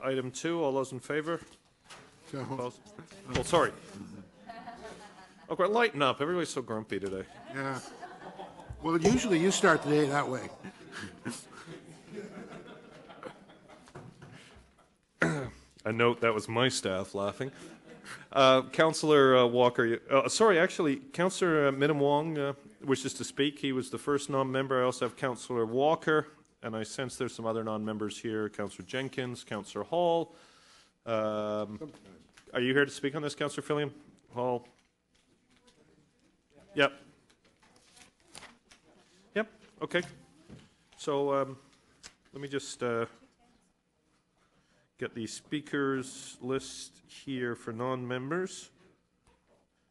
Item 2, all those in favour? So, Opposed? Oh, sorry. Okay, lighten up. Everybody's so grumpy today. yeah. Well, usually you start the day that way. I note that was my staff laughing. Councillor Walker, sorry, actually, Councillor Minnan-Wong wishes to speak. He was the first non-member. I also have Councillor Walker, and I sense there's some other non-members here. Councillor Jenkins, Councillor Hall. Are you here to speak on this, Councillor Fillion? Hall? Yep. Yep, okay. So let me just get the speakers list here for non-members.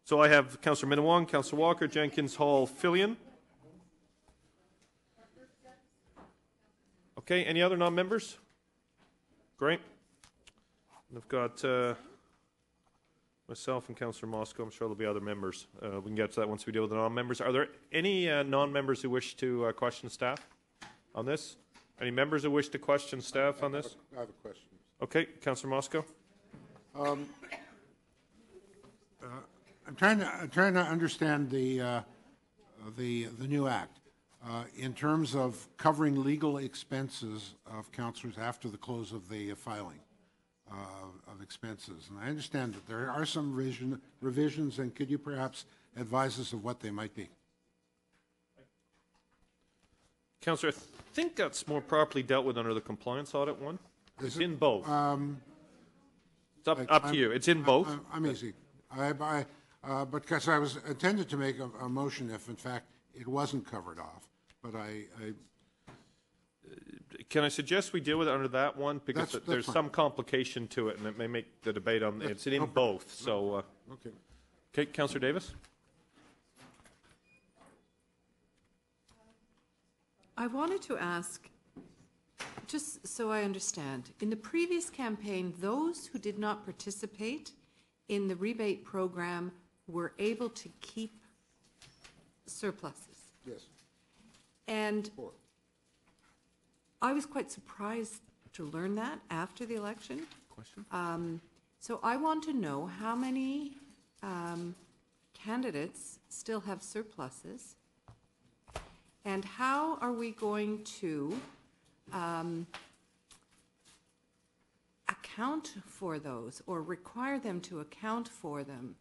So I have Councillor Minnan-Wong, Councillor Walker, Jenkins, Hall, Fillion. Okay, any other non-members? Great. And I've got myself and Councillor Moscow. I'm sure there'll be other members. We can get to that once we deal with the non-members. Are there any non-members who wish to question staff on this? Any members who wish to question staff on this? I have a question. Okay, Councillor Moscow. I'm trying to understand the new act in terms of covering legal expenses of councillors after the close of the filing of expenses. And I understand that there are some revisions, and could you perhaps advise us of what they might be? Councillor, I think that's more properly dealt with under the compliance audit one. It's in both. It's up to you. It's in both. I'm easy. Because I was intended to make a motion if, in fact, it wasn't covered off. But Can I suggest we deal with it under that one? Because there's fine. some complication to it, and it may make the debate on it's in both. So, okay, Councillor Davis. I wanted to ask, just so I understand, in the previous campaign, those who did not participate in the rebate program were able to keep surpluses. yes. And I was quite surprised to learn that after the election. Question? So I want to know how many candidates still have surpluses, and how are we going to account for those or require them to account for them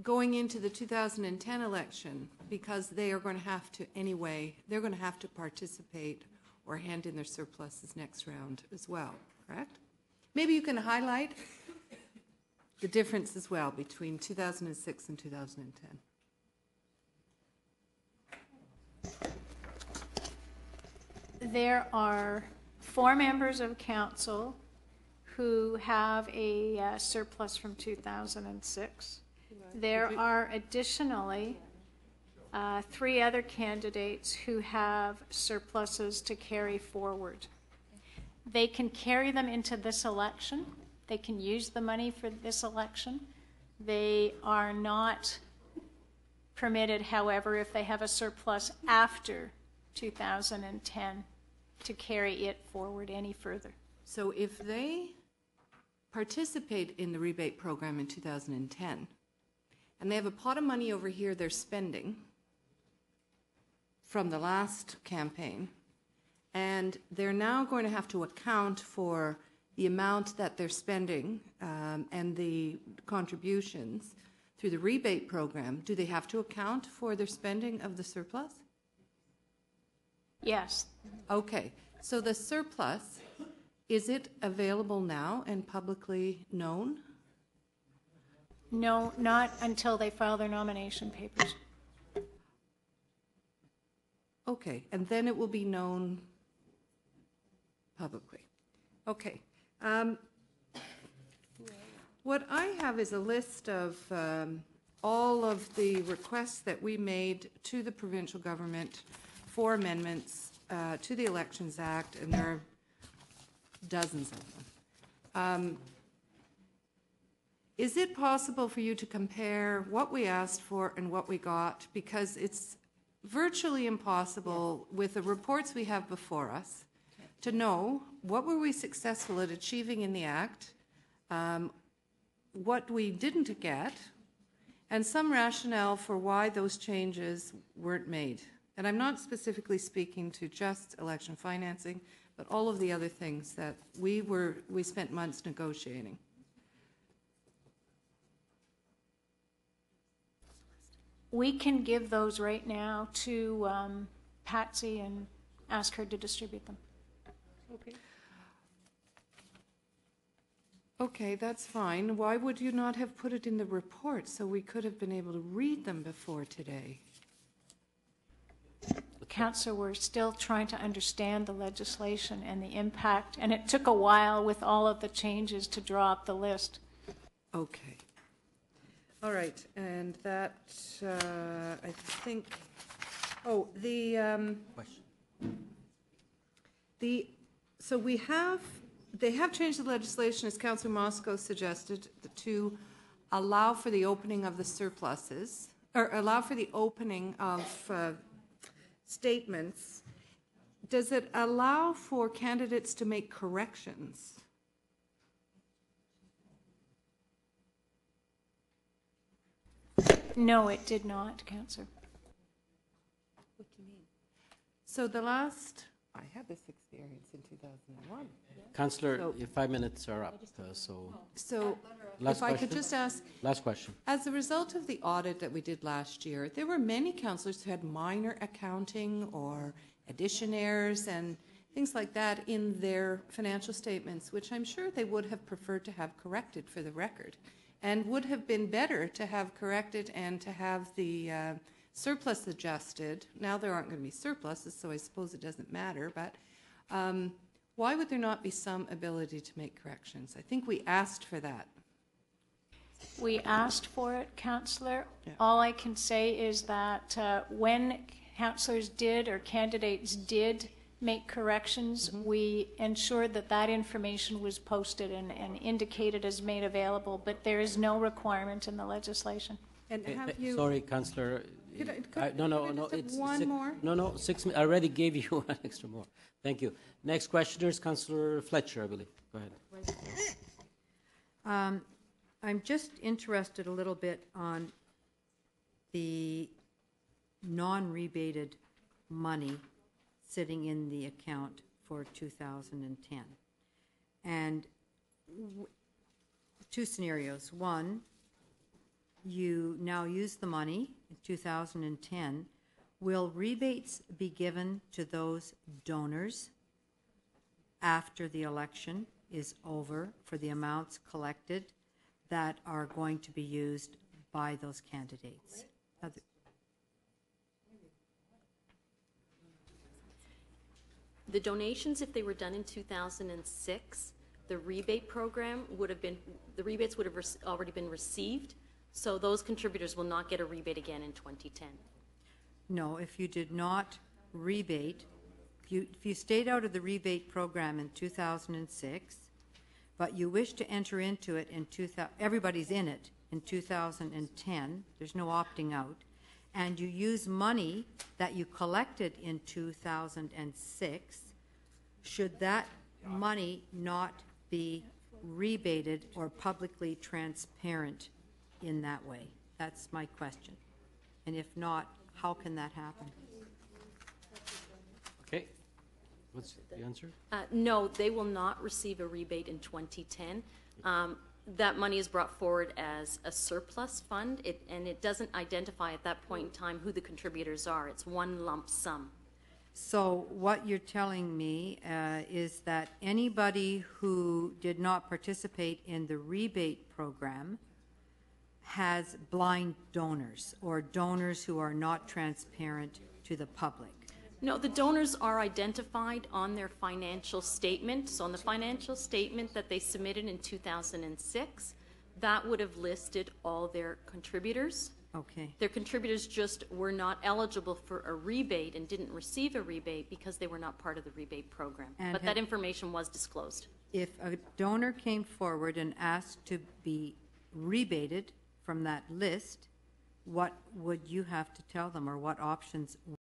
going into the 2010 election, because they are going to have to anyway, they're going to have to participate or hand in their surpluses next round as well, correct? Maybe you can highlight the difference as well between 2006 and 2010. There are 4 members of council who have a surplus from 2006. There are additionally 3 other candidates who have surpluses to carry forward. They can carry them into this election. They can use the money for this election. They are not permitted, however, if they have a surplus after 2010, to carry it forward any further. So if they participate in the rebate program in 2010, and they have a pot of money over here they're spending from the last campaign, and they're now going to have to account for the amount that they're spending and the contributions through the rebate program, do they have to account for their spending of the surplus? Yes. Okay, so the surplus, is it available now and publicly known? No, not until they file their nomination papers. Okay, and then it will be known publicly. Okay. What I have is a list of all of the requests that we made to the provincial government for amendments to the Elections Act, and there are dozens of them. Is it possible for you to compare what we asked for and what we got? Because it's virtually impossible with the reports we have before us to know what were we successful at achieving in the Act, what we didn't get, and some rationale for why those changes weren't made. And I'm not specifically speaking to just election financing, but all of the other things that we spent months negotiating. We can give those right now to Patsy and ask her to distribute them. Okay, that's fine. Why would you not have put it in the report so we could have been able to read them before today? Councillor, we're still trying to understand the legislation and the impact, and it took a while with all of the changes to draw up the list. Okay. All right, and that, I think, oh, so they have changed the legislation, as Councillor Moscow suggested, to allow for the opening of the surpluses, or allow for the opening of statements. Does it allow for candidates to make corrections? No, it did not, Councillor. What do you mean? So the last, I had this experience in 2001. Councillor, So- your 5 minutes are up, so So Last if I could question? just ask, last question. as a result of the audit that we did last year, there were many councillors who had minor accounting or addition errors and things like that in their financial statements, which I'm sure they would have preferred to have corrected for the record, and would have been better to have corrected and to have the surplus adjusted. Now there aren't going to be surpluses, so I suppose it doesn't matter, but why would there not be some ability to make corrections? I think we asked for that. We asked for it, Councillor. Yeah. All I can say is that when councillors did or candidates did make corrections, we ensured that that information was posted and indicated as made available, but there is no requirement in the legislation. And have you... Sorry, Councillor. Could I No. just have one more? No, 6 minutes. I already gave you one extra more. Thank you. Next questioner is Councillor Fletcher, I believe. Go ahead. I'm just interested a little bit on the non-rebated money sitting in the account for 2010. And two scenarios. One, you now use the money in 2010. Will rebates be given to those donors after the election is over for the amounts collected that are going to be used by those candidates? The donations, if they were done in 2006, the rebate program would have been, the rebates would have already been received, so those contributors will not get a rebate again in 2010. No, if you did not rebate, if you stayed out of the rebate program in 2006, but you wish to enter into it in 2000, everybody's in it in 2010, there's no opting out, and you use money that you collected in 2006, should that money not be rebated or publicly transparent in that way? That's my question. And if not, how can that happen? Okay. What's the answer? No, they will not receive a rebate in 2010. That money is brought forward as a surplus fund, and it doesn't identify at that point in time who the contributors are. It's one lump sum. So what you're telling me is that anybody who did not participate in the rebate program has blind donors or donors who are not transparent to the public. No, the donors are identified on their financial statement. So on the financial statement that they submitted in 2006, that would have listed all their contributors. Okay. Their contributors just were not eligible for a rebate and didn't receive a rebate because they were not part of the rebate program. And but that information was disclosed. If a donor came forward and asked to be rebated from that list, what would you have to tell them, or what options